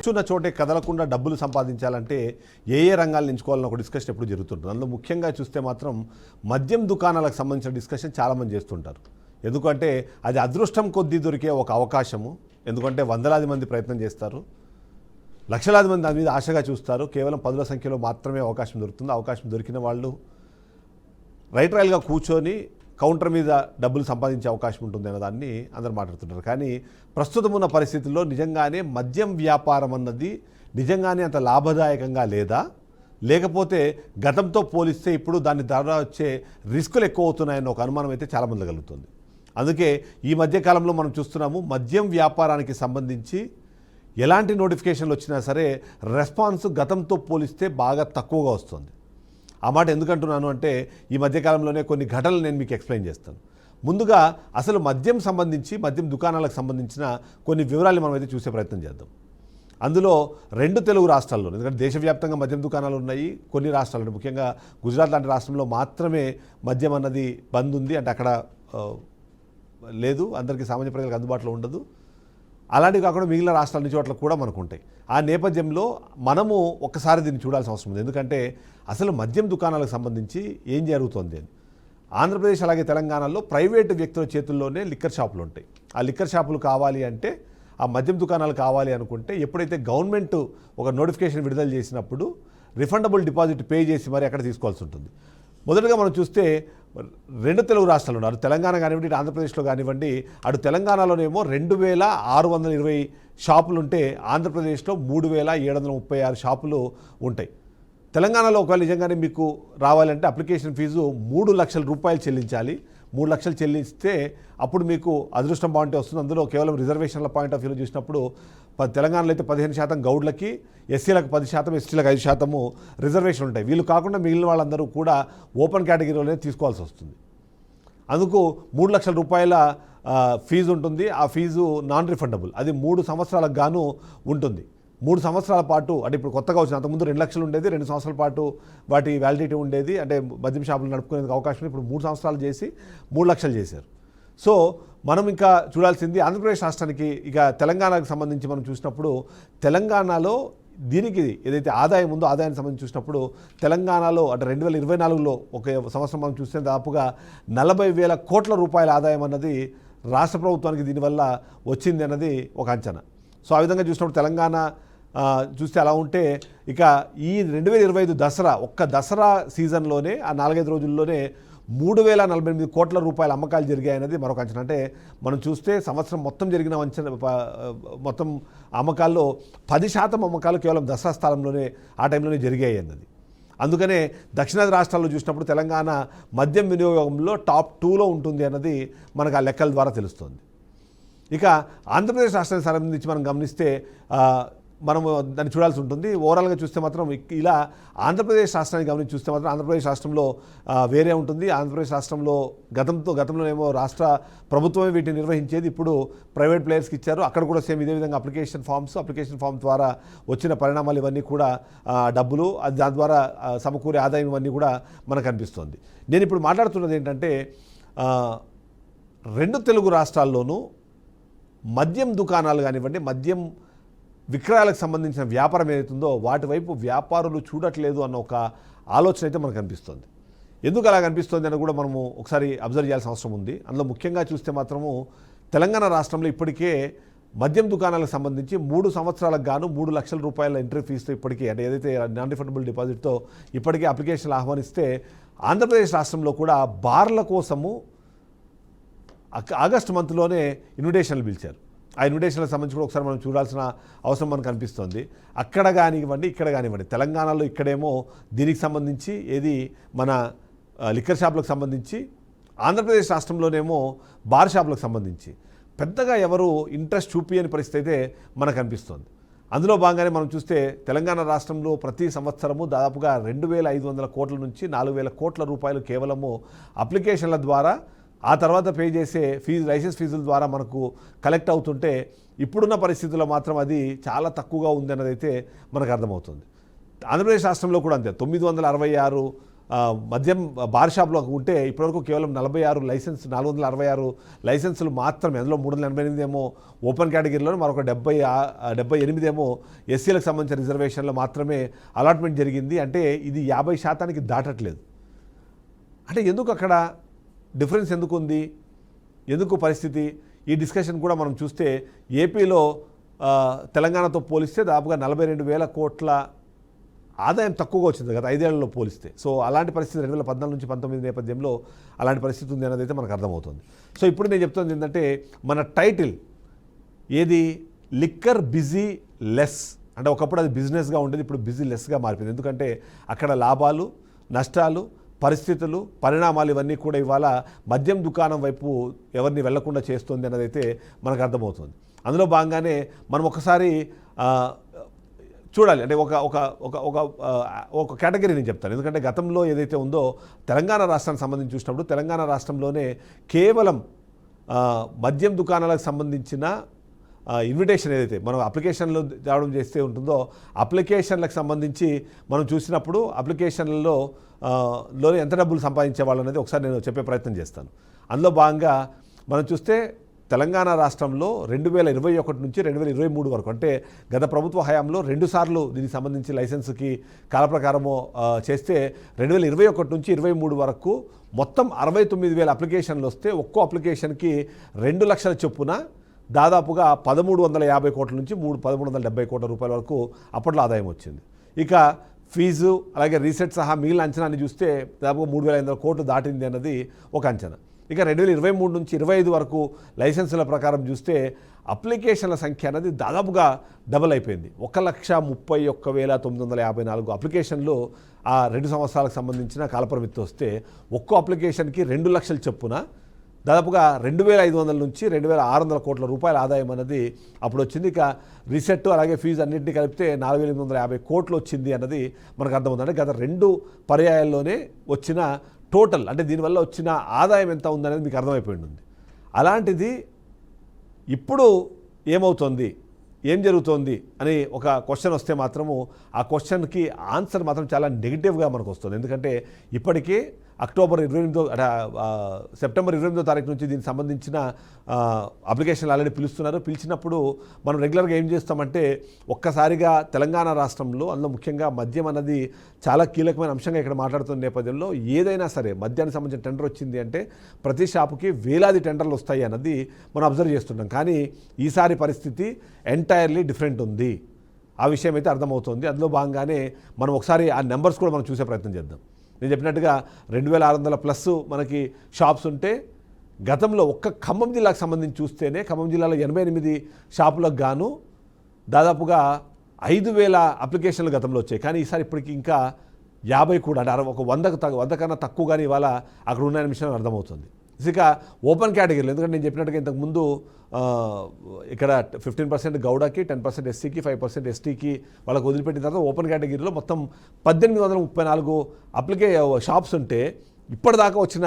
కూర్చున్న చోటే కదలకుండా డబ్బులు సంపాదించాలంటే ఏ రంగాలను ఎంచుకోవాలని ఒక డిస్కషన్ ఎప్పుడు జరుగుతుంటుంది. అందులో ముఖ్యంగా చూస్తే మాత్రం మద్యం దుకాణాలకు సంబంధించిన డిస్కషన్ చాలామంది చేస్తుంటారు. ఎందుకంటే అది అదృష్టం కొద్దీ దొరికే ఒక అవకాశము. ఎందుకంటే వందలాది మంది ప్రయత్నం చేస్తారు, లక్షలాది మంది దాని మీద ఆశగా చూస్తారు. కేవలం 10ల సంఖ్యలో మాత్రమే అవకాశం దొరుకుతుంది. అవకాశం దొరికిన వాళ్ళు రైల్గా కూర్చొని కౌంటర్ మీద డబ్బులు సంపాదించే అవకాశం ఉంటుంది అన్న దాన్ని అందరూ మాట్లాడుతుంటారు. కానీ ప్రస్తుతం ఉన్న పరిస్థితుల్లో నిజంగానే మద్యం వ్యాపారం అన్నది నిజంగానే అంత లాభదాయకంగా లేదా, లేకపోతే గతంతో పోలిస్తే ఇప్పుడు దాని ద్వారా వచ్చే రిస్కులు ఎక్కువ అవుతున్నాయన్న ఒక అనుమానం అయితే చాలామంది కలుగుతుంది. అందుకే ఈ మధ్యకాలంలో మనం చూస్తున్నాము మద్యం వ్యాపారానికి సంబంధించి ఎలాంటి నోటిఫికేషన్లు వచ్చినా సరే రెస్పాన్స్ గతంతో పోలిస్తే బాగా తక్కువగా వస్తుంది. ఆ మాట ఎందుకంటున్నాను అంటే ఈ మధ్యకాలంలోనే కొన్ని ఘటనలు నేను మీకు ఎక్స్ప్లెయిన్ చేస్తాను. ముందుగా అసలు మద్యం సంబంధించి మద్యం దుకాణాలకు సంబంధించిన కొన్ని వివరాలు మనం అయితే చూసే ప్రయత్నం చేద్దాం. అందులో 2 తెలుగు రాష్ట్రాల్లో, ఎందుకంటే దేశవ్యాప్తంగా మద్యం దుకాణాలు ఉన్నాయి. కొన్ని రాష్ట్రాలు ముఖ్యంగా గుజరాత్ లాంటి రాష్ట్రంలో మాత్రమే మద్యం అన్నది బంద్ ఉంది, అంటే అక్కడ లేదు, అందరికీ సామాన్య ప్రజలకు అందుబాటులో ఉండదు. అలాంటివి కాకుండా మిగిలిన రాష్ట్రాల చోట్ల కూడా మనకు ఉంటాయి. ఆ నేపథ్యంలో మనము ఒక్కసారి దీన్ని చూడాల్సిన అవసరం ఉంది. ఎందుకంటే అసలు మద్యం దుకాణాలకు సంబంధించి ఏం జరుగుతుంది అని. ఆంధ్రప్రదేశ్ అలాగే తెలంగాణలో ప్రైవేటు వ్యక్తుల చేతుల్లోనే లిక్కర్ షాపులు ఉంటాయి. ఆ లిక్కర్ షాపులు కావాలి అంటే, ఆ మద్యం దుకాణాలు కావాలి అనుకుంటే ఎప్పుడైతే గవర్నమెంట్ ఒక నోటిఫికేషన్ విడుదల చేసినప్పుడు రిఫండబుల్ డిపాజిట్ పే చేసి మరి అక్కడ తీసుకోవాల్సి ఉంటుంది. మొదటగా మనం చూస్తే 2 తెలుగు రాష్ట్రాలు ఉన్నారు, తెలంగాణ కానివ్వండి, ఇటు ఆంధ్రప్రదేశ్లో కానివ్వండి. అటు తెలంగాణలోనేమో 2620 షాపులు ఉంటే ఆంధ్రప్రదేశ్లో 3736 షాపులు ఉంటాయి. తెలంగాణలో ఒకవేళ నిజంగానే మీకు రావాలంటే అప్లికేషన్ ఫీజు 3 లక్షల రూపాయలు చెల్లించాలి. 3 లక్షలు చెల్లిస్తే అప్పుడు మీకు అదృష్టం బాగుంటే వస్తుంది. అందులో కేవలం రిజర్వేషన్ల పాయింట్ ఆఫ్ వ్యూలో చూసినప్పుడు తెలంగాణలో అయితే 15% గౌడ్లకి, ఎస్సీలకు 10%, ఎస్టీలకు 5% రిజర్వేషన్ ఉంటాయి. వీళ్ళు కాకుండా మిగిలిన వాళ్ళందరూ కూడా ఓపెన్ కేటగిరీలోనే తీసుకోవాల్సి వస్తుంది. అందుకు 3 లక్షల రూపాయల ఫీజు ఉంటుంది. ఆ ఫీజు నాన్ రిఫండబుల్. అది 3 సంవత్సరాలకు గాను ఉంటుంది. 3 సంవత్సరాల పాటు, అంటే ఇప్పుడు కొత్తగా వచ్చిన, అంతకుముందు 2 లక్షలు ఉండేది, 2 సంవత్సరాల పాటు వాటి వ్యాలిడిటీ ఉండేది, అంటే మద్యం షాపులు నడుపుకునేందుకు అవకాశం. ఇప్పుడు 3 సంవత్సరాలు చేసి 3 లక్షలు చేశారు. సో మనం ఇంకా చూడాల్సింది ఆంధ్రప్రదేశ్ రాష్ట్రానికి. ఇక తెలంగాణకు సంబంధించి మనం చూసినప్పుడు తెలంగాణలో దీనికి ఏదైతే ఆదాయం ఉందో ఆదాయానికి సంబంధించి చూసినప్పుడు తెలంగాణలో అంటే 2024లో ఒక సంవత్సరం మనం చూస్తే దాదాపుగా 40,000 కోట్ల రూపాయల ఆదాయం అన్నది రాష్ట్ర ప్రభుత్వానికి దీనివల్ల వచ్చింది అన్నది ఒక అంచనా. సో ఆ విధంగా చూసినప్పుడు తెలంగాణ చూస్తే అలా ఉంటే, ఇక ఈ 2025 దసరా, ఒక్క దసరా సీజన్లోనే ఆ 4-5 రోజుల్లోనే 3048 కోట్ల రూపాయల అమ్మకాలు జరిగాయన్నది మరొక అంచనా. అంటే మనం చూస్తే సంవత్సరం మొత్తం జరిగిన మొత్తం అమ్మకాల్లో 10% అమ్మకాలు కేవలం దసరా స్థలంలోనే ఆ టైంలోనే జరిగాయి అన్నది. అందుకనే దక్షిణాది రాష్ట్రాల్లో చూసినప్పుడు తెలంగాణ మద్యం వినియోగంలో టాప్ 2లో ఉంటుంది అన్నది మనకు ఆ లెక్కల ద్వారా తెలుస్తుంది. ఇక ఆంధ్రప్రదేశ్ రాష్ట్రానికి సంబంధించి మనం గమనిస్తే మనము దాన్ని చూడాల్సి ఉంటుంది. ఓవరాల్గా చూస్తే మాత్రం ఇలా ఆంధ్రప్రదేశ్ రాష్ట్రాన్ని గమనించి చూస్తే మాత్రం ఆంధ్రప్రదేశ్ రాష్ట్రంలో వేరే ఉంటుంది. ఆంధ్రప్రదేశ్ రాష్ట్రంలో గతంలోనేమో రాష్ట్ర ప్రభుత్వమే వీటిని నిర్వహించేది, ఇప్పుడు ప్రైవేట్ ప్లేయర్స్కి ఇచ్చారు. అక్కడ కూడా సేమ్ ఇదే విధంగా అప్లికేషన్ ఫామ్ ద్వారా వచ్చిన పరిణామాలు ఇవన్నీ కూడా డబ్బులు, దాని ద్వారా సమకూరే ఆదాయం ఇవన్నీ కూడా మనకు అనిపిస్తుంది. నేను ఇప్పుడు మాట్లాడుతున్నది ఏంటంటే 2 తెలుగు రాష్ట్రాల్లోనూ మద్యం దుకాణాలు కానివ్వండి, మద్యం విక్రయాలకు సంబంధించిన వ్యాపారం ఏదైతుందో వాటి వైపు వ్యాపారులు చూడట్లేదు అన్న ఒక ఆలోచన అయితే మనకు అనిపిస్తుంది. ఎందుకు అలా కనిపిస్తుంది అని కూడా మనము ఒకసారి అబ్జర్వ్ చేయాల్సిన అవసరం ఉంది. అందులో ముఖ్యంగా చూస్తే మాత్రము తెలంగాణ రాష్ట్రంలో ఇప్పటికే మద్యం దుకాణాలకు సంబంధించి 3 సంవత్సరాలకు గాను 3 లక్షల రూపాయల ఎంట్రీ ఫీజుతో ఇప్పటికీ, అంటే ఏదైతే నాన్ రిఫండబుల్ డిపాజిట్తో ఇప్పటికే అప్లికేషన్లు ఆహ్వానిస్తే, ఆంధ్రప్రదేశ్ రాష్ట్రంలో కూడా బార్ల కోసము ఆగస్టు మంత్లోనే ఇన్విటేషన్లు పిలిచారు. ఆ ఇన్విటేషన్లకు సంబంధించి కూడా ఒకసారి మనం చూడాల్సిన అవసరం మనకు అనిపిస్తుంది. అక్కడ కానివ్వండి, ఇక్కడ కానివ్వండి, తెలంగాణలో ఇక్కడేమో దీనికి సంబంధించి ఏది మన లిక్కర్ షాపులకు సంబంధించి, ఆంధ్రప్రదేశ్ రాష్ట్రంలోనేమో బార్ షాపులకు సంబంధించి పెద్దగా ఎవరు ఇంట్రెస్ట్ చూపించని పరిస్థితి అయితే మనకు అనిపిస్తుంది. అందులో భాగంగానే మనం చూస్తే తెలంగాణ రాష్ట్రంలో ప్రతి సంవత్సరము దాదాపుగా 2,500 కోట్ల నుంచి 4,000 కోట్ల రూపాయలు కేవలము అప్లికేషన్ల ద్వారా, ఆ తర్వాత పే చేసే లైసెన్స్ ఫీజుల ద్వారా మనకు కలెక్ట్ అవుతుంటే, ఇప్పుడున్న పరిస్థితుల్లో మాత్రం అది చాలా తక్కువగా ఉంది అన్నదైతే మనకు అర్థమవుతుంది. ఆంధ్రప్రదేశ్ రాష్ట్రంలో కూడా అంతే. 966 మద్యం బార్ షాప్లో ఉంటే ఇప్పటివరకు కేవలం 466 లైసెన్సులు మాత్రమే. అందులో 388 ఏమో ఓపెన్ కేటగిరీలో, మరొక 78 ఏమో ఎస్సీలకు సంబంధించిన రిజర్వేషన్లో మాత్రమే అలాట్మెంట్ జరిగింది. అంటే ఇది 50% దాటట్లేదు. అంటే ఎందుకు అక్కడ డిఫరెన్స్ ఎందుకు ఉంది, ఎందుకు పరిస్థితి? ఈ డిస్కషన్ కూడా మనం చూస్తే ఏపీలో తెలంగాణతో పోలిస్తే దాదాపుగా 42,000 కోట్ల ఆదాయం తక్కువగా వచ్చింది గత 5 ఏళ్లలో పోలిస్తే. సో అలాంటి పరిస్థితి 2014 నుంచి 19 నేపథ్యంలో అలాంటి పరిస్థితి ఉంది అన్నది అయితే మనకు అర్థమవుతుంది. సో ఇప్పుడు నేను చెప్తుంది ఏంటంటే మన టైటిల్ ఏది, లిక్కర్ బిజీ లెస్. అంటే ఒకప్పుడు అది బిజినెస్గా ఉండేది, ఇప్పుడు బిజీ లెస్గా మారిపోయింది. ఎందుకంటే అక్కడ లాభాలు, నష్టాలు, పరిస్థితులు, పరిణామాలు ఇవన్నీ కూడా ఇవాళ మద్యం దుకాణం వైపు ఎవరిని వెళ్లకుండా చేస్తుంది అన్నదైతే మనకు అర్థమవుతుంది. అందులో భాగంగానే మనం ఒకసారి చూడాలి. అంటే ఒక కేటగిరీ నేను చెప్తాను. ఎందుకంటే గతంలో ఏదైతే ఉందో తెలంగాణ రాష్ట్రానికి సంబంధించి చూసినప్పుడు తెలంగాణ రాష్ట్రంలోనే కేవలం మద్యం దుకాణాలకు సంబంధించిన ఇన్విటేషన్ ఏదైతే మనం అప్లికేషన్లో తేవడం చేస్తే ఉంటుందో అప్లికేషన్లకు సంబంధించి మనం చూసినప్పుడు అప్లికేషన్లలో ఎంత డబ్బులు సంపాదించే వాళ్ళు అనేది ఒకసారి నేను చెప్పే ప్రయత్నం చేస్తాను. అందులో భాగంగా మనం చూస్తే తెలంగాణ రాష్ట్రంలో 2021 నుంచి 2023 వరకు, అంటే గత ప్రభుత్వ హయాంలో 2 సార్లు దీనికి సంబంధించి లైసెన్స్కి కాలప్రకారము చేస్తే 2021 నుంచి 2023 వరకు మొత్తం 69,000 అప్లికేషన్లు వస్తే ఒక్కో అప్లికేషన్కి 2 లక్షల చొప్పున దాదాపుగా 1,350 కోట్ల నుంచి 1,370 కోట్ల రూపాయల వరకు అప్పట్లో ఆదాయం వచ్చింది. ఇక ఫీజు అలాగే రీసెట్ సహా మిగిలిన అంచనాన్ని చూస్తే దాదాపుగా 3,500 కోట్లు దాటింది అన్నది ఒక అంచనా. ఇక 2023 నుంచి 25 వరకు లైసెన్సుల ప్రకారం చూస్తే అప్లికేషన్ల సంఖ్య అనేది దాదాపుగా డబల్ అయిపోయింది. 1,31,954 అప్లికేషన్లు ఆ 2 సంవత్సరాలకు సంబంధించిన కాలపరిమితి వస్తే ఒక్కో అప్లికేషన్కి 2 లక్షల చొప్పున దాదాపుగా 2,500 నుంచి 2,600 కోట్ల రూపాయల ఆదాయం అనేది అప్పుడు వచ్చింది. ఇక రీసెట్ అలాగే ఫీజు అన్నింటినీ కలిపితే 4,850 కోట్లు వచ్చింది అన్నది మనకు అర్థమవుతుంది. అంటే గత 2 పర్యాయాల్లోనే వచ్చిన టోటల్, అంటే దీనివల్ల వచ్చిన ఆదాయం ఎంత ఉందనేది మీకు అర్థమైపోయి ఉంది. అలాంటిది ఇప్పుడు ఏమవుతుంది, ఏం జరుగుతోంది అని ఒక క్వశ్చన్ వస్తే మాత్రము ఆ క్వశ్చన్కి ఆన్సర్ మాత్రం చాలా నెగిటివ్గా మనకు వస్తుంది. ఎందుకంటే ఇప్పటికే సెప్టెంబర్ 28వ తారీఖు నుంచి దీనికి సంబంధించిన అప్లికేషన్లు ఆల్రెడీ పిలుస్తున్నారు. పిలిచినప్పుడు మనం రెగ్యులర్గా ఏం చేస్తామంటే ఒక్కసారిగా తెలంగాణ రాష్ట్రంలో, అందులో ముఖ్యంగా మద్యం అన్నది చాలా కీలకమైన అంశంగా ఇక్కడ మాట్లాడుతున్న నేపథ్యంలో ఏదైనా సరే మద్యానికి సంబంధించిన టెండర్ వచ్చింది అంటే ప్రతి షాపుకి వేలాది టెండర్లు వస్తాయి అన్నది మనం అబ్జర్వ్ చేస్తున్నాం. కానీ ఈసారి పరిస్థితి ఎంటైర్లీ డిఫరెంట్ ఉంది. ఆ విషయం అయితే అర్థమవుతుంది. అందులో భాగంగానే మనం ఒకసారి ఆ నెంబర్స్ కూడా మనం చూసే ప్రయత్నం చేద్దాం. నేను చెప్పినట్టుగా 2,600 ప్లస్ మనకి షాప్స్ ఉంటే గతంలో ఒక్క ఖమ్మం జిల్లాకు సంబంధించి చూస్తేనే ఖమ్మం జిల్లాలో 88 షాపులకు గాను దాదాపుగా 5,000 అప్లికేషన్లు గతంలో వచ్చాయి. కానీ ఈసారి ఇప్పటికి ఇంకా 50 కూడా, అంటే ఒక 100 కన్నా తక్కువ కానీ ఇవాళ అక్కడ ఉన్నాయనే విషయం అర్థమవుతుంది. ఇక ఓపెన్ కేటగిరీలు, ఎందుకంటే నేను చెప్పినట్టుగా ఇంతకుముందు ఇక్కడ 15% గౌడకి, 10% ఎస్సీకి, 5% ఎస్టీకి వాళ్ళకు వదిలిపెట్టిన తర్వాత ఓపెన్ కేటగిరీలో మొత్తం 1,834 షాప్స్ ఉంటే ఇప్పటిదాకా వచ్చిన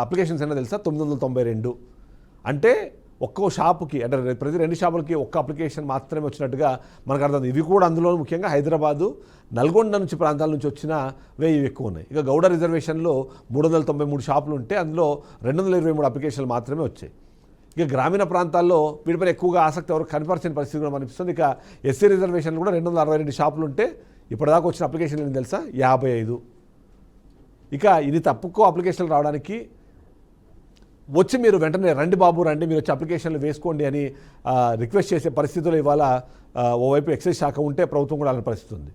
అప్లికేషన్స్ ఏంటో తెలుసా, 992. అంటే ఒక్కో షాపుకి, అంటే ప్రతి 2 షాపులకి ఒక్క అప్లికేషన్ మాత్రమే వచ్చినట్టుగా మనకు అర్థం. ఇవి కూడా అందులో ముఖ్యంగా హైదరాబాదు, నల్గొండ నుంచి ప్రాంతాల నుంచి వచ్చిన ఇవి ఎక్కువ ఉన్నాయి. ఇక గౌడ రిజర్వేషన్లో 393 షాపులు ఉంటే అందులో 223 అప్లికేషన్లు మాత్రమే వచ్చాయి. ఇక గ్రామీణ ప్రాంతాల్లో వీటిపై ఎక్కువగా ఆసక్తి ఎవరు కనపరిచిన పరిస్థితి కూడా అనిపిస్తుంది. ఇక ఎస్సీ రిజర్వేషన్లు కూడా 262 షాపులు ఉంటే ఇప్పటిదాకా వచ్చిన అప్లికేషన్లు ఏంటి తెలుసా, 55. ఇక ఇది తక్కువ అప్లికేషన్లు రావడానికి వచ్చి మీరు వెంటనే రండి బాబు రండి, మీరు వచ్చి అప్లికేషన్లు వేసుకోండి అని రిక్వెస్ట్ చేసే పరిస్థితులు ఇవాళ ఓవైపు ఎక్సైజ్ శాఖ ఉంటే ప్రభుత్వం కూడా అలాంటి పరిస్థితి ఉంది.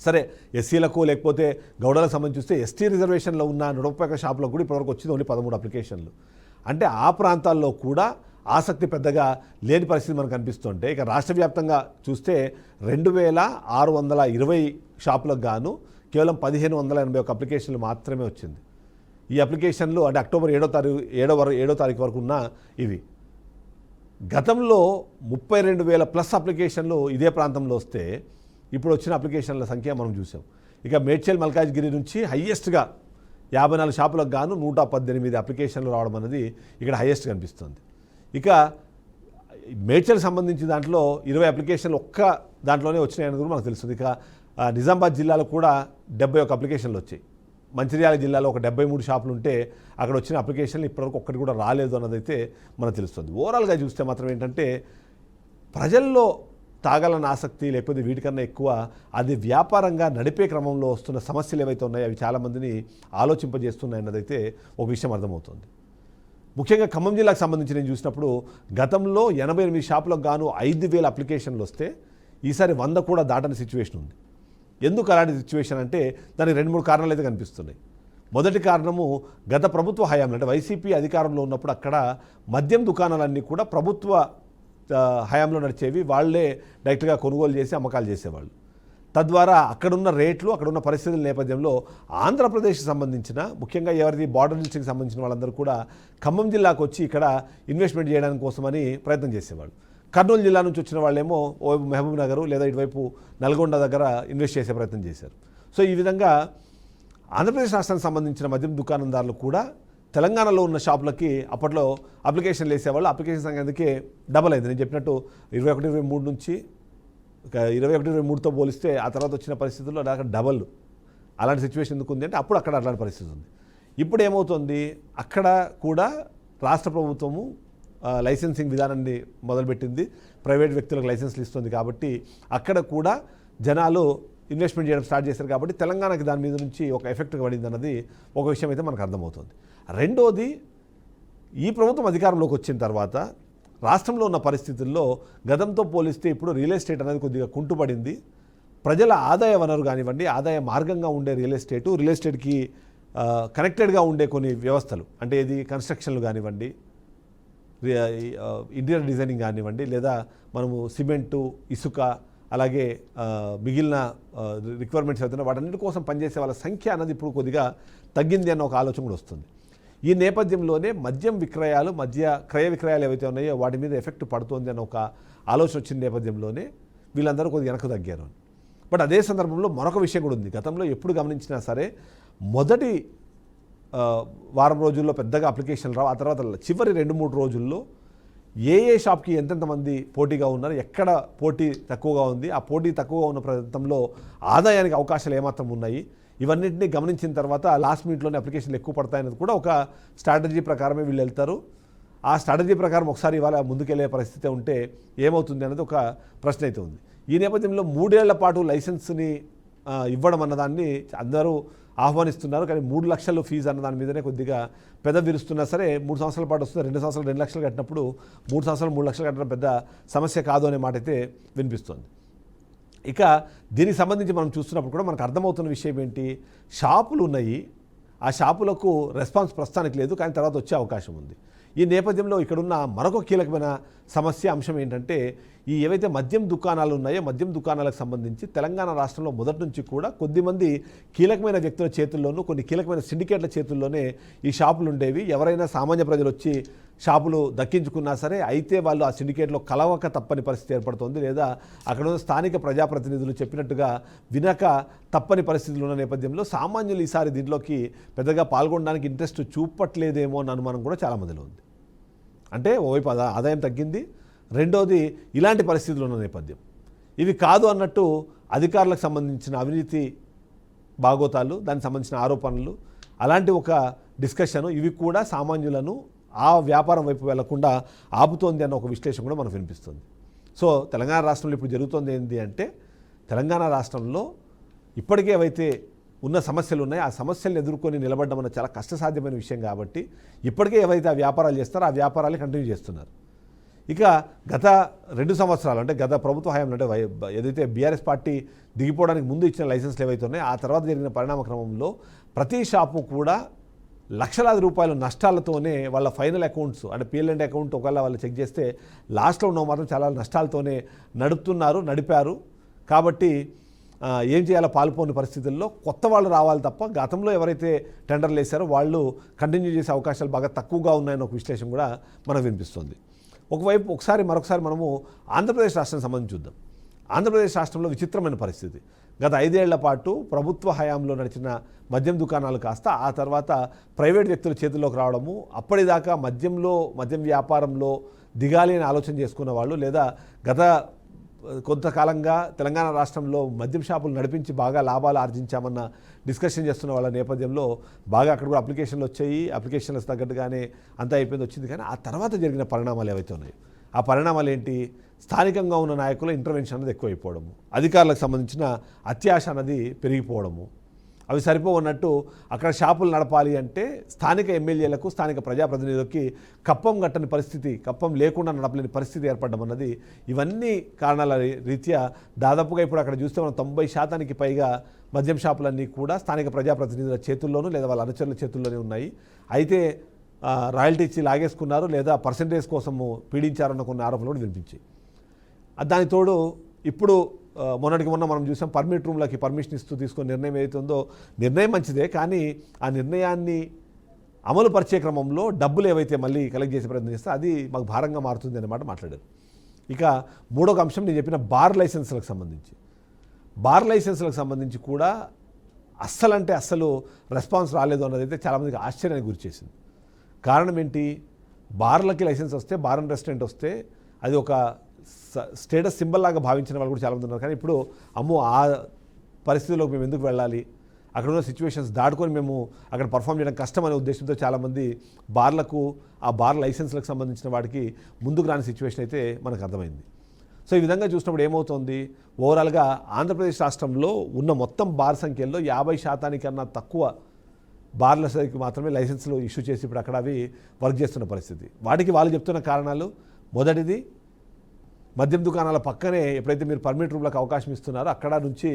సరే, ఎస్సీలకు లేకపోతే గౌడలకు సంబంధించి చూస్తే ఎస్టీ రిజర్వేషన్లో ఉన్న 130 షాపులకు కూడా ఇప్పటివరకు వచ్చింది ఓన్లీ 13 అప్లికేషన్లు. అంటే ఆ ప్రాంతాల్లో కూడా ఆసక్తి పెద్దగా లేని పరిస్థితి మనకు కనిపిస్తుంటే, ఇక రాష్ట్ర వ్యాప్తంగా చూస్తే 2,620 షాపులకు గాను కేవలం 1,581 అప్లికేషన్లు మాత్రమే వచ్చింది. ఈ అప్లికేషన్లు అంటే అక్టోబర్ 7వ తారీఖు వరకు ఉన్న ఇవి. గతంలో 32,000 ప్లస్ అప్లికేషన్లు ఇదే ప్రాంతంలో వస్తే ఇప్పుడు వచ్చిన అప్లికేషన్ల సంఖ్య మనం చూసాం. ఇక మేడ్చల్ మల్కాజ్గిరి నుంచి హయ్యెస్ట్గా 54 షాపులకు గాను 118 అప్లికేషన్లు రావడం అనేది ఇక్కడ హయ్యెస్ట్ కనిపిస్తుంది. ఇక మేడ్చల్ సంబంధించి దాంట్లో 20 అప్లికేషన్లు ఒక్క దాంట్లోనే వచ్చినాయని కూడా మనకు తెలుస్తుంది. ఇక నిజామాబాద్ జిల్లాలో కూడా 71 అప్లికేషన్లు వచ్చాయి. మంచిర్యాల జిల్లాలో ఒక 73 షాపులు ఉంటే అక్కడ వచ్చిన అప్లికేషన్లు ఇప్పటివరకు ఒక్కటి కూడా రాలేదు అన్నదైతే మనకు తెలుస్తుంది. ఓవరాల్గా చూస్తే మాత్రం ఏంటంటే ప్రజల్లో తాగాలన్న ఆసక్తి లేకపోతే వీటికన్నా ఎక్కువ అది వ్యాపారంగా నడిపే క్రమంలో వస్తున్న సమస్యలు ఏవైతే ఉన్నాయో అవి చాలామందిని ఆలోచింపజేస్తున్నాయి అన్నదైతే ఒక విషయం అర్థమవుతుంది. ముఖ్యంగా ఖమ్మం జిల్లాకు సంబంధించి నేను చూసినప్పుడు గతంలో 88 షాపులకు గాను 5,000 అప్లికేషన్లు వస్తే ఈసారి 100 కూడా దాటని సిచ్యువేషన్ ఉంది. ఎందుకు అలాంటి సిచ్యువేషన్ అంటే దానికి 2-3 కారణాలు అయితే కనిపిస్తున్నాయి. మొదటి కారణము గత ప్రభుత్వ హయాంలో అంటే వైసీపీ అధికారంలో ఉన్నప్పుడు అక్కడ మద్యం దుకాణాలన్నీ కూడా ప్రభుత్వ హయాంలో నడిచేవి, వాళ్లే డైరెక్ట్గా కొనుగోలు చేసి అమ్మకాలు చేసేవాళ్ళు. తద్వారా అక్కడున్న రేట్లు అక్కడున్న పరిస్థితుల నేపథ్యంలో ఆంధ్రప్రదేశ్కి సంబంధించిన ముఖ్యంగా ఎవరిది బార్డర్ డిస్ట్రిక్ట్కి సంబంధించిన వాళ్ళందరూ కూడా ఖమ్మం జిల్లాకు వచ్చి ఇక్కడ ఇన్వెస్ట్మెంట్ చేయడానికి కోసమని ప్రయత్నం చేసేవాళ్ళు. కర్నూలు జిల్లా నుంచి వచ్చిన వాళ్ళేమో మహబూబ్ నగర్ లేదా ఇటువైపు నల్గొండ దగ్గర ఇన్వెస్ట్ చేసే ప్రయత్నం చేశారు. సో ఈ విధంగా ఆంధ్రప్రదేశ్ రాష్ట్రానికి సంబంధించిన మద్యం దుకాణందారులు కూడా తెలంగాణలో ఉన్న షాపులకి అప్పట్లో అప్లికేషన్లు వేసేవాళ్ళు. అప్లికేషన్ సంఖ్యకే డబల్ అయింది. నేను చెప్పినట్టు 21-23 నుంచి 21-23తో పోలిస్తే ఆ తర్వాత వచ్చిన పరిస్థితుల్లో దాకా డబల్ అలాంటి సిచ్యువేషన్ ఎందుకు ఉంది అంటే అప్పుడు అక్కడ అలాంటి పరిస్థితి ఉంది. ఇప్పుడు ఏమవుతుంది, అక్కడ కూడా రాష్ట్ర ప్రభుత్వము లైసెన్సింగ్ విధానాన్ని మొదలుపెట్టింది, ప్రైవేట్ వ్యక్తులకు లైసెన్స్లు ఇస్తుంది. కాబట్టి అక్కడ కూడా జనాలు ఇన్వెస్ట్మెంట్ చేయడం స్టార్ట్ చేశారు. కాబట్టి తెలంగాణకి దాని మీద నుంచి ఒక ఎఫెక్ట్ పడింది అన్నది ఒక విషయం అయితే మనకు అర్థమవుతుంది. రెండోది, ఈ ప్రభుత్వం అధికారంలోకి వచ్చిన తర్వాత రాష్ట్రంలో ఉన్న పరిస్థితుల్లో గతంతో పోలిస్తే ఇప్పుడు రియల్ ఎస్టేట్ అనేది కొద్దిగా కుంటుపడింది. ప్రజల ఆదాయ వనరు కానివ్వండి, ఆదాయ మార్గంగా ఉండే రియల్ ఎస్టేట్కి కనెక్టెడ్గా ఉండే కొన్ని వ్యవస్థలు అంటే ఇది కన్స్ట్రక్షన్లు కానివ్వండి, ఇంటీరియర్ డిజైనింగ్ కానివ్వండి, లేదా మనము సిమెంటు, ఇసుక, అలాగే మిగిలిన రిక్వైర్మెంట్స్ అవుతున్న వాటన్నిటి కోసం పనిచేసే వాళ్ళ సంఖ్య అన్నది ఇప్పుడు కొద్దిగా తగ్గింది అన్న ఒక ఆలోచన కూడా వస్తుంది. ఈ నేపథ్యంలోనే మద్యం విక్రయాలు, క్రయ విక్రయాలు ఏవైతే ఉన్నాయో వాటి మీద ఎఫెక్ట్ పడుతుంది అన్న ఒక ఆలోచన వచ్చిన నేపథ్యంలోనే వీళ్ళందరూ కొద్దిగా వెనక్కి తగ్గారు. బట్ అదే సందర్భంలో మరొక విషయం కూడా ఉంది. గతంలో ఎప్పుడు గమనించినా సరే మొదటి వారం రోజుల్లో పెద్దగా అప్లికేషన్లు రావు. ఆ తర్వాత చివరి 2-3 రోజుల్లో ఏ షాప్కి ఎంతెంతమంది పోటీగా ఉన్నారు, ఎక్కడ పోటీ తక్కువగా ఉంది, ఆ పోటీ తక్కువగా ఉన్న ప్రాంతంలో ఆదాయానికి అవకాశాలు ఏమాత్రం ఉన్నాయి, ఇవన్నింటినీ గమనించిన తర్వాత లాస్ట్ మినిట్లోనే అప్లికేషన్లు ఎక్కువ పడతాయనేది కూడా ఒక స్ట్రాటజీ ప్రకారమే వీళ్ళు వెళ్తారు. ఆ స్ట్రాటజీ ప్రకారం ఒకసారి ఇవాళ ముందుకెళ్లే పరిస్థితి ఉంటే ఏమవుతుంది అనేది ఒక ప్రశ్న అయితే ఉంది. ఈ నేపథ్యంలో 3 ఏళ్ల పాటు లైసెన్స్ని ఇవ్వడం అన్నదాన్ని అందరూ ఆహ్వానిస్తున్నారు. కానీ 3 లక్షలు ఫీజు అన్న దాని మీదనే కొద్దిగా పెద్ద విరుస్తున్నా సరే 3 సంవత్సరాల పాటు వస్తుంది. 2 సంవత్సరాలు 2 లక్షలు కట్టినప్పుడు 3 సంవత్సరాలు 3 లక్షలు కట్టడం పెద్ద సమస్య కాదు అనే మాట అయితే వినిపిస్తుంది. ఇక దీనికి సంబంధించి మనం చూస్తున్నప్పుడు కూడా మనకు అర్థమవుతున్న విషయం ఏంటి, షాపులు ఉన్నాయి, ఆ షాపులకు రెస్పాన్స్ ప్రస్తుతానికి లేదు, కానీ తర్వాత వచ్చే అవకాశం ఉంది. ఈ నేపథ్యంలో ఇక్కడున్న మరొక కీలకమైన సమస్య అంశం ఏంటంటే ఈ ఏవైతే మద్యం దుకాణాలు ఉన్నాయో మద్యం దుకాణాలకు సంబంధించి తెలంగాణ రాష్ట్రంలో మొదటి నుంచి కూడా కొద్దిమంది కీలకమైన వ్యక్తుల చేతుల్లోనూ కొన్ని కీలకమైన సిండికేట్ల చేతుల్లోనే ఈ షాపులు ఉండేవి. ఎవరైనా సామాన్య ప్రజలు వచ్చి షాపులు దక్కించుకున్నా సరే అయితే వాళ్ళు ఆ సిండికేట్లో కలవక తప్పని పరిస్థితి ఏర్పడుతుంది, లేదా అక్కడ ఉన్న స్థానిక ప్రజాప్రతినిధులు చెప్పినట్టుగా వినక తప్పని పరిస్థితులు ఉన్న నేపథ్యంలో సామాన్యులు ఈసారి దీంట్లోకి పెద్దగా పాల్గొనడానికి ఇంట్రెస్ట్ చూపట్లేదేమో అన్న అనుమానం కూడా చాలామందిలో ఉంది. అంటే ఓవైపు ఆదాయం తగ్గింది, రెండోది ఇలాంటి పరిస్థితులు ఉన్న నేపథ్యం. ఇవి కాదు అన్నట్టు అధికారులకు సంబంధించిన అవినీతి బాగోతాలు, దానికి సంబంధించిన ఆరోపణలు, అలాంటి ఒక డిస్కషను ఇవి కూడా సామాన్యులను ఆ వ్యాపారం వైపు వెళ్లకుండా ఆపుతోంది అన్న ఒక విశ్లేషణ కూడా మనకు వినిపిస్తుంది. సో తెలంగాణ రాష్ట్రంలో ఇప్పుడు జరుగుతోంది ఏంటి అంటే తెలంగాణ రాష్ట్రంలో ఇప్పటికే ఏవైతే ఉన్న సమస్యలు ఉన్నాయి ఆ సమస్యలను ఎదుర్కొని నిలబడడం అన్న చాలా కష్టసాధ్యమైన విషయం. కాబట్టి ఇప్పటికే ఏవైతే ఆ వ్యాపారాలు చేస్తారో ఆ వ్యాపారాలు కంటిన్యూ చేస్తున్నారు. ఇక గత 2 సంవత్సరాలు అంటే గత ప్రభుత్వ హయాంలో అంటే ఏదైతే బీఆర్ఎస్ పార్టీ దిగిపోవడానికి ముందు ఇచ్చిన లైసెన్స్లు ఏవైతే ఉన్నాయో ఆ తర్వాత జరిగిన పరిణామ క్రమంలో ప్రతి షాపు కూడా లక్షలాది రూపాయల నష్టాలతోనే వాళ్ళ ఫైనల్ అకౌంట్స్ అంటే పిఎల్&డి అకౌంట్ ఒకవేళ వాళ్ళు చెక్ చేస్తే లాస్ట్లో ఉన్న మాత్రం చాలా నష్టాలతోనే నడిపారు. కాబట్టి ఏం చేయాలో పాల్పోని పరిస్థితుల్లో కొత్త వాళ్ళు రావాలి తప్ప గతంలో ఎవరైతే టెండర్లు వేశారో వాళ్ళు కంటిన్యూ చేసే అవకాశాలు బాగా తక్కువగా ఉన్నాయని ఒక విశ్లేషణ కూడా మనకు వినిపిస్తుంది. మరొకసారి మనము ఆంధ్రప్రదేశ్ రాష్ట్రానికి సంబంధించి చూద్దాం. ఆంధ్రప్రదేశ్ రాష్ట్రంలో విచిత్రమైన పరిస్థితి. గత 5 ఏళ్ల పాటు ప్రభుత్వ హయాంలో నడిచిన మద్యం దుకాణాలు కాస్త ఆ తర్వాత ప్రైవేట్ వ్యక్తుల చేతుల్లోకి రావడము, అప్పటిదాకా మద్యం వ్యాపారంలో దిగాలి అని ఆలోచన చేసుకున్న వాళ్ళు లేదా గత కొంతకాలంగా తెలంగాణ రాష్ట్రంలో మద్యం షాపులు నడిపించి బాగా లాభాలు ఆర్జించామన్న డిస్కషన్ చేస్తున్న వాళ్ళ నేపథ్యంలో బాగా అక్కడ కూడా అప్లికేషన్లు వచ్చాయి, అప్లికేషన్లకు తగ్గట్టుగానే అంతా అయిపోయింది వచ్చింది. కానీ ఆ తర్వాత జరిగిన పరిణామాలు ఏవైతే ఉన్నాయో ఆ పరిణామాలు ఏంటి? స్థానికంగా ఉన్న నాయకుల ఇంటర్వెన్షన్ అనేది ఎక్కువైపోవడము, అధికారులకు సంబంధించిన అత్యాశ అన్నది పెరిగిపోవడము, అవి సరిపోవన్నట్టు అక్కడ షాపులు నడపాలి అంటే స్థానిక ఎమ్మెల్యేలకు స్థానిక ప్రజాప్రతినిధులకి కప్పం కట్టని పరిస్థితి, కప్పం లేకుండా నడపలేని పరిస్థితి ఏర్పడడం అన్నది ఇవన్నీ కారణాల రీత్యా దాదాపుగా ఇప్పుడు అక్కడ చూస్తే మనం 90% పైగా మద్యం షాపులన్నీ కూడా స్థానిక ప్రజాప్రతినిధుల చేతుల్లోనూ లేదా వాళ్ళ అనుచరుల చేతుల్లోనే ఉన్నాయి. అయితే రాయల్టీ ఇచ్చి లాగేసుకున్నారు లేదా పర్సంటేజ్ కోసము పీడించారన్న కొన్ని ఆరోపణలు కూడా వినిపించాయి. దానికి తోడు ఇప్పుడు మొన్నటికి మొన్న మనం చూసాం పర్మిట్ రూమ్లకి పర్మిషన్ ఇస్తూ తీసుకున్న నిర్ణయం ఏదైతే ఉందో నిర్ణయం మంచిదే, కానీ ఆ నిర్ణయాన్ని అమలు పరిచే క్రమంలో డబ్బులు ఏవైతే మళ్ళీ కలెక్ట్ చేసే ప్రయత్నం చేస్తే అది మాకు భారంగా మారుతుంది అన్నమాట మాట్లాడారు. ఇక మూడొక అంశం నేను చెప్పిన బార్ లైసెన్స్లకు సంబంధించి కూడా అస్సలు రెస్పాన్స్ రాలేదు అన్నది అయితే చాలామందికి ఆశ్చర్యానికి గురిచేసింది. కారణం ఏంటి? బార్లకి లైసెన్స్ వస్తే, బార్ అండ్ రెస్టారెంట్ వస్తే అది ఒక స్టేటస్ సింబల్ లాగా భావించిన వాళ్ళు కూడా చాలామంది ఉన్నారు. కానీ ఇప్పుడు అమ్మో ఆ పరిస్థితుల్లోకి మేము ఎందుకు వెళ్ళాలి, అక్కడ ఉన్న సిచ్యువేషన్స్ దాటుకొని మేము అక్కడ పర్ఫామ్ చేయడం కష్టం అనే ఉద్దేశంతో చాలామంది బార్లకు ఆ బార్ లైసెన్స్లకు సంబంధించిన వాటికి ముందుకు రాని సిచ్యువేషన్ అయితే మనకు అర్థమైంది. సో ఈ విధంగా చూసినప్పుడు ఏమవుతుంది, ఓవరాల్గా ఆంధ్రప్రదేశ్ రాష్ట్రంలో ఉన్న మొత్తం బార్ సంఖ్యలో 50% తక్కువ బార్లకి మాత్రమే లైసెన్సులు ఇష్యూ చేసి ఇప్పుడు అక్కడ అవి వర్క్ చేస్తున్న పరిస్థితి. వాటికి వాళ్ళు చెప్తున్న కారణాలు, మొదటిది మద్యం దుకాణాల పక్కనే ఎప్పుడైతే మీరు పర్మిట్ రూమ్లకు అవకాశం ఇస్తున్నారో అక్కడ నుంచి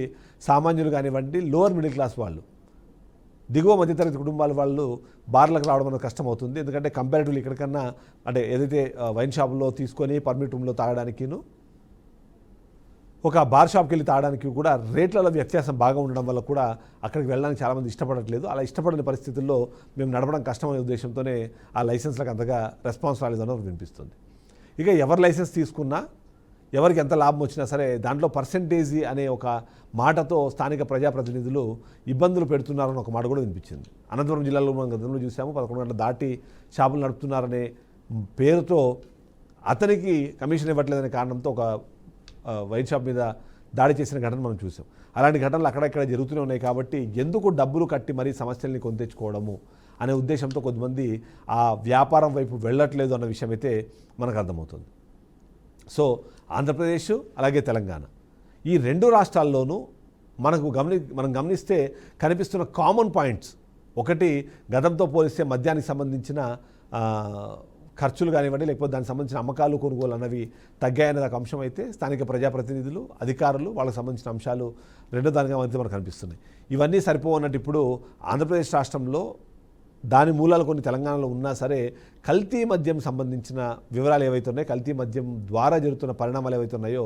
సామాన్యులు కానివ్వండి, లోవర్ మిడిల్ క్లాస్ వాళ్ళు, దిగువ మధ్యతరగతి కుటుంబాల వాళ్ళు బార్లకు రావడం అనేది కష్టం అవుతుంది. ఎందుకంటే కంపారిటివ్లీ ఇక్కడికన్నా అంటే ఏదైతే వైన్ షాపులో తీసుకొని పర్మిట్ రూమ్లో తాగడానికిను ఒక బార్ షాప్కి వెళ్ళి తాగడానికి కూడా రేట్లలో వ్యత్యాసం బాగా ఉండడం వల్ల కూడా అక్కడికి వెళ్ళడానికి చాలామంది ఇష్టపడట్లేదు. అలా ఇష్టపడని పరిస్థితుల్లో మేము నడపడం కష్టమనే ఉద్దేశంతోనే ఆ లైసెన్స్లకు అంతగా రెస్పాన్స్ రాలేదని వినిపిస్తుంది. ఇక ఎవరు లైసెన్స్ తీసుకున్నా, ఎవరికి ఎంత లాభం వచ్చినా సరే దాంట్లో పర్సెంటేజీ అనే ఒక మాటతో స్థానిక ప్రజాప్రతినిధులు ఇబ్బందులు పెడుతున్నారని ఒక మాట కూడా వినిపించింది. అనంతపురం జిల్లాలో మనం గతంలో చూసాము, 11 గంటలు దాటి షాపులు నడుపుతున్నారనే పేరుతో అతనికి కమిషన్ ఇవ్వట్లేదనే కారణంతో ఒక వైన్ షాప్ మీద దాడి చేసిన ఘటన మనం చూసాం. అలాంటి ఘటనలు అక్కడక్కడ జరుగుతూనే ఉన్నాయి. కాబట్టి ఎందుకు డబ్బులు కట్టి మరీ సమస్యల్ని కొని తెచ్చుకోవడము అనే ఉద్దేశంతో కొద్దిమంది ఆ వ్యాపారం వైపు వెళ్ళట్లేదు అన్న విషయం అయితే మనకు అర్థమవుతుంది. సో ఆంధ్రప్రదేశ్ అలాగే తెలంగాణ ఈ రెండు రాష్ట్రాల్లోనూ మనం గమనిస్తే కనిపిస్తున్న కామన్ పాయింట్స్, ఒకటి గతంతో పోలిస్తే మద్యానికి సంబంధించిన ఖర్చులు కానివ్వండి, లేకపోతే దానికి సంబంధించిన అమ్మకాలు కొనుగోలు అన్నవి తగ్గాయనే ఒక అంశం అయితే, స్థానిక ప్రజాప్రతినిధులు అధికారులు వాళ్ళకి సంబంధించిన అంశాలు రెండో దానిగా అయితే మనకు కనిపిస్తున్నాయి. ఇవన్నీ సరిపోవన్నట్టు ఇప్పుడు ఆంధ్రప్రదేశ్ రాష్ట్రంలో దాని మూలాలు కొన్ని తెలంగాణలో ఉన్నా సరే కల్తీ మద్యం సంబంధించిన వివరాలు ఏవైతే ఉన్నాయో, కల్తీ మద్యం ద్వారా జరుగుతున్న పరిణామాలు ఏవైతే ఉన్నాయో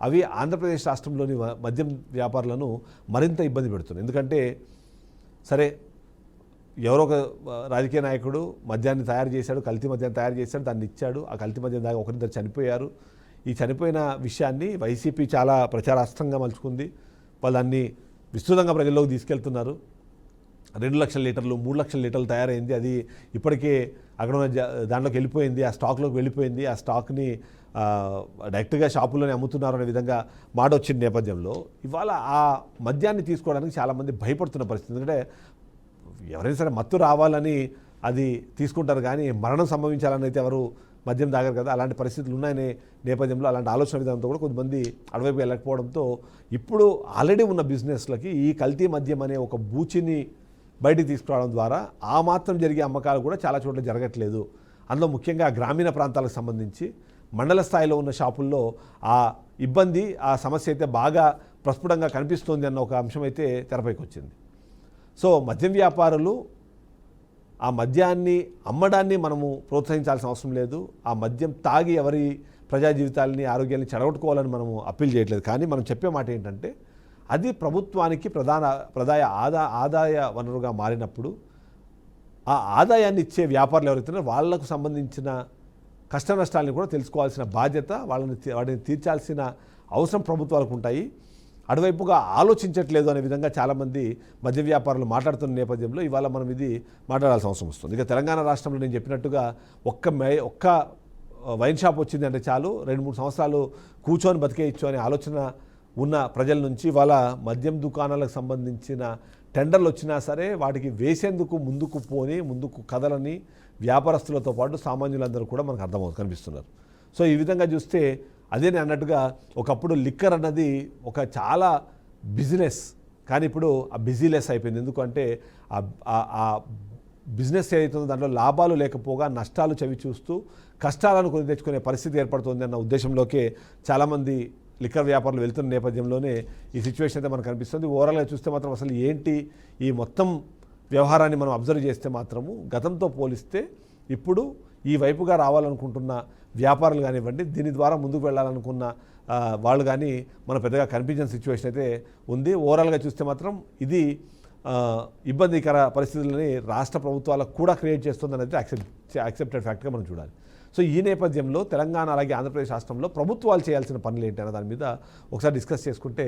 అవి ఆంధ్రప్రదేశ్ రాష్ట్రంలోని మద్యం వ్యాపారులను మరింత ఇబ్బంది పెడుతున్నాయి. ఎందుకంటే సరే ఎవరో ఒక రాజకీయ నాయకుడు మద్యాన్ని తయారు చేశాడు, కల్తీ మద్యాన్ని తయారు చేశాడు, దాన్ని ఇచ్చాడు, ఆ కల్తీ మద్యం దాకా ఒకరిద్దరు చనిపోయారు. ఈ చనిపోయిన విషయాన్ని వైసీపీ చాలా ప్రచారాస్త్రంగా మలుచుకుంది. వాళ్ళు దాన్ని విస్తృతంగా ప్రజల్లోకి తీసుకెళ్తున్నారు. 2 లక్షల లీటర్లు 3 లక్షల లీటర్లు తయారైంది, అది ఇప్పటికే అక్కడ ఉన్న దాంట్లోకి వెళ్ళిపోయింది, ఆ స్టాక్లోకి వెళ్ళిపోయింది. ఆ స్టాక్ని డైరెక్ట్గా షాపుల్లోనే అమ్ముతున్నారు అనే విధంగా మాట వచ్చిన నేపథ్యంలో ఇవాళ ఆ మద్యాన్ని తీసుకోవడానికి చాలామంది భయపడుతున్న పరిస్థితి. ఎందుకంటే ఎవరైనా సరే మత్తు రావాలని అది తీసుకుంటారు, కానీ మరణం సంభవించాలని అయితే ఎవరు మద్యం తాగరు కదా. అలాంటి పరిస్థితులు ఉన్నాయనే నేపథ్యంలో అలాంటి ఆలోచన విధానంతో కూడా కొంతమంది అటువైపు వెళ్ళకపోవడంతో ఇప్పుడు ఆల్రెడీ ఉన్న బిజినెస్లకి ఈ కల్తీ మద్యం అనే ఒక బూచిని బయటికి తీసుకురావడం ద్వారా ఆ మాత్రం జరిగే అమ్మకాలు కూడా చాలా చోట్ల జరగట్లేదు. అందులో ముఖ్యంగా గ్రామీణ ప్రాంతాలకు సంబంధించి మండల స్థాయిలో ఉన్న షాపుల్లో ఆ ఇబ్బంది, ఆ సమస్య అయితే బాగా ప్రస్ఫుటంగా కనిపిస్తోంది అన్న ఒక అంశం అయితే తెరపైకి వచ్చింది. సో మద్యం వ్యాపారులు ఆ మద్యాన్ని అమ్మడాన్ని మనము ప్రోత్సహించాల్సిన అవసరం లేదు. ఆ మద్యం తాగి ఎవరి ప్రజా జీవితాలని ఆరోగ్యాన్ని చెడగొట్టుకోవాలని మనము అప్పీల్ చేయట్లేదు. కానీ మనం చెప్పే మాట ఏంటంటే అది ప్రభుత్వానికి ఆదాయ వనరుగా మారినప్పుడు ఆ ఆదాయాన్ని ఇచ్చే వ్యాపారులు ఎవరైతే వాళ్లకు సంబంధించిన కష్ట నష్టాలను కూడా తెలుసుకోవాల్సిన బాధ్యత, వాటిని తీర్చాల్సిన అవసరం ప్రభుత్వాలకు ఉంటాయి. అటువైపుగా ఆలోచించట్లేదు అనే విధంగా చాలామంది మద్య వ్యాపారులు మాట్లాడుతున్న నేపథ్యంలో ఇవాళ మనం ఇది మాట్లాడాల్సిన అవసరం వస్తుంది. ఇక తెలంగాణ రాష్ట్రంలో నేను చెప్పినట్టుగా ఒక్క వైన్ షాప్ వచ్చింది అంటే చాలు 2-3 సంవత్సరాలు కూర్చొని బతికేయచ్చు అనే ఆలోచన ఉన్న ప్రజల నుంచి వాళ్ళ మద్యం దుకాణాలకు సంబంధించిన టెండర్లు వచ్చినా సరే వాటికి వేసేందుకు ముందుకు కదలని వ్యాపారస్తులతో పాటు సామాన్యులందరూ కూడా మనకు కనిపిస్తున్నారు. సో ఈ విధంగా చూస్తే అదే నేను అన్నట్టుగా ఒకప్పుడు లిక్కర్ అన్నది ఒక చాలా బిజినెస్, కానీ ఇప్పుడు ఆ బిజీలెస్ అయిపోయింది. ఎందుకంటే ఆ బిజినెస్ ఏదైతుందో దాంట్లో లాభాలు లేకపోగా నష్టాలు చవి చూస్తూ కష్టాలను కొని తెచ్చుకునే పరిస్థితి ఏర్పడుతుంది అన్న ఉద్దేశంలోకే చాలామంది లిక్కర్ వ్యాపారులు వెళ్తున్న నేపథ్యంలోనే ఈ సిచ్యువేషన్ అయితే మనకు కనిపిస్తుంది. ఓవరాల్గా చూస్తే మాత్రం అసలు ఏంటి ఈ మొత్తం వ్యవహారాన్ని మనం అబ్జర్వ్ చేస్తే మాత్రము గతంతో పోలిస్తే ఇప్పుడు ఈ వైపుగా రావాలనుకుంటున్న వ్యాపారులు కానివ్వండి, దీని ద్వారా ముందుకు వెళ్ళాలనుకున్న వాళ్ళు కానీ మన పెద్దగా కనిపించిన సిచ్యువేషన్ అయితే ఉంది. ఓవరాల్గా చూస్తే మాత్రం ఇది ఇబ్బందికర పరిస్థితులని రాష్ట్ర ప్రభుత్వాలకు కూడా క్రియేట్ చేస్తుంది అనేది యాక్సెప్టెడ్ ఫ్యాక్ట్గా మనం చూడాలి. సో ఈ నేపథ్యంలో తెలంగాణ అలాగే ఆంధ్రప్రదేశ్ రాష్ట్రంలో ప్రభుత్వాలు చేయాల్సిన పనులు ఏంటి అన్న దాని మీద ఒకసారి డిస్కస్ చేసుకుంటే,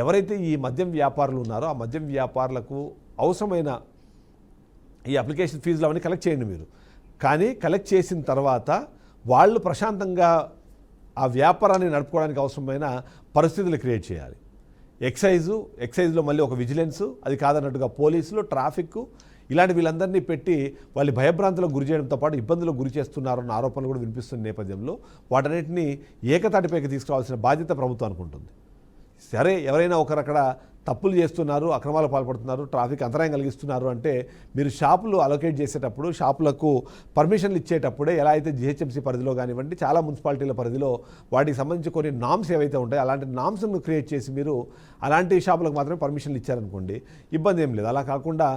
ఎవరైతే ఈ మద్యం వ్యాపారులు ఉన్నారో ఆ మద్యం వ్యాపారులకు అవసరమైన ఈ అప్లికేషన్ ఫీజులు అవన్నీ కలెక్ట్ చేయండి మీరు. కానీ కలెక్ట్ చేసిన తర్వాత వాళ్ళు ప్రశాంతంగా ఆ వ్యాపారాన్ని నడుపుకోవడానికి అవసరమైన పరిస్థితులు క్రియేట్ చేయాలి. ఎక్సైజ్లో మళ్ళీ ఒక విజిలెన్సు, అది కాదన్నట్టుగా పోలీసులు, ట్రాఫిక్, ఇలాంటి వీళ్ళందరినీ పెట్టి వాళ్ళు భయభ్రాంతులకు గురి చేయడంతో పాటు ఇబ్బందులకు గురి చేస్తున్నారన్న ఆరోపణలు కూడా వినిపిస్తున్న నేపథ్యంలో వాటన్నిటిని ఏకతాటిపైకి తీసుకురావాల్సిన బాధ్యత ప్రభుత్వానికి ఉంటుంది. సరే, ఎవరైనా ఒకరు అక్కడ తప్పులు చేస్తున్నారు, అక్రమాలు పాల్పడుతున్నారు, ట్రాఫిక్ అంతరాయం కలిగిస్తున్నారు అంటే మీరు షాపులు అలొకేట్ చేసేటప్పుడు, షాపులకు పర్మిషన్లు ఇచ్చేటప్పుడే ఎలా అయితే జిహెచ్ఎంసీ పరిధిలో కానివ్వండి, చాలా మున్సిపాలిటీల పరిధిలో వాటికి సంబంధించి కొన్ని నామ్స్ ఏవైతే ఉంటాయో అలాంటి నామ్స్ను క్రియేట్ చేసి మీరు అలాంటి షాపులకు మాత్రమే పర్మిషన్లు ఇచ్చారనుకోండి, ఇబ్బంది ఏం లేదు. అలా కాకుండా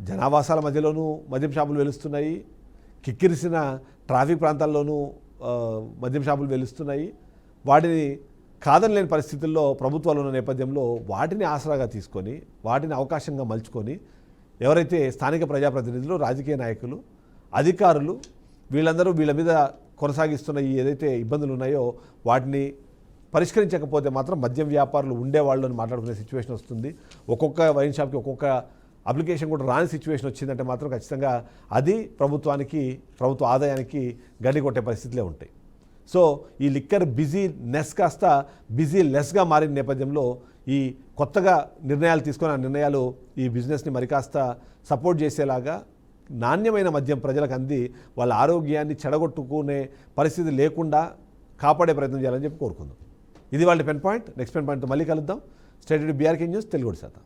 జనావాసాల మధ్యలోనూ మద్యం షాపులు వెలుస్తున్నాయి, కిక్కిరిసిన ట్రాఫిక్ ప్రాంతాల్లోనూ మద్యం షాపులు వెలుస్తున్నాయి. వాటిని కాదనలేని పరిస్థితుల్లో ప్రభుత్వాలు ఉన్న నేపథ్యంలో వాటిని ఆసరాగా తీసుకొని, వాటిని అవకాశంగా మలుచుకొని ఎవరైతే స్థానిక ప్రజాప్రతినిధులు, రాజకీయ నాయకులు, అధికారులు వీళ్ళందరూ వీళ్ళ మీద కొనసాగిస్తున్న ఈ ఏదైతే ఇబ్బందులు ఉన్నాయో వాటిని పరిష్కరించకపోతే మాత్రం మద్యం వ్యాపారులు ఉండేవాళ్ళు అని మాట్లాడుకునే సిచ్యువేషన్ వస్తుంది. ఒక్కొక్క వైన్ షాప్కి ఒక్కొక్క అప్లికేషన్ కూడా రాని సిచ్యువేషన్ వచ్చిందంటే మాత్రం ఖచ్చితంగా అది ప్రభుత్వ ఆదాయానికి గండి కొట్టే పరిస్థితులే ఉంటాయి. సో ఈ లిక్కర్ బిజీనెస్ కాస్త బిజీలెస్గా మారిన నేపథ్యంలో ఈ కొత్తగా నిర్ణయాలు తీసుకొని ఆ నిర్ణయాలు ఈ బిజినెస్ని మరి కాస్త సపోర్ట్ చేసేలాగా నాణ్యమైన మద్యం ప్రజలకు అంది వాళ్ళ ఆరోగ్యాన్ని చెడగొట్టుకునే పరిస్థితి లేకుండా కాపాడే ప్రయత్నం చేయాలని చెప్పి కోరుకుందాం. ఇది వాళ్ళ పెన్ పాయింట్. నెక్స్ట్ పెన్ పాయింట్తో మళ్ళీ కలుద్దాం. స్టేట్ బీఆర్కే న్యూస్ తెలుగు శాతం.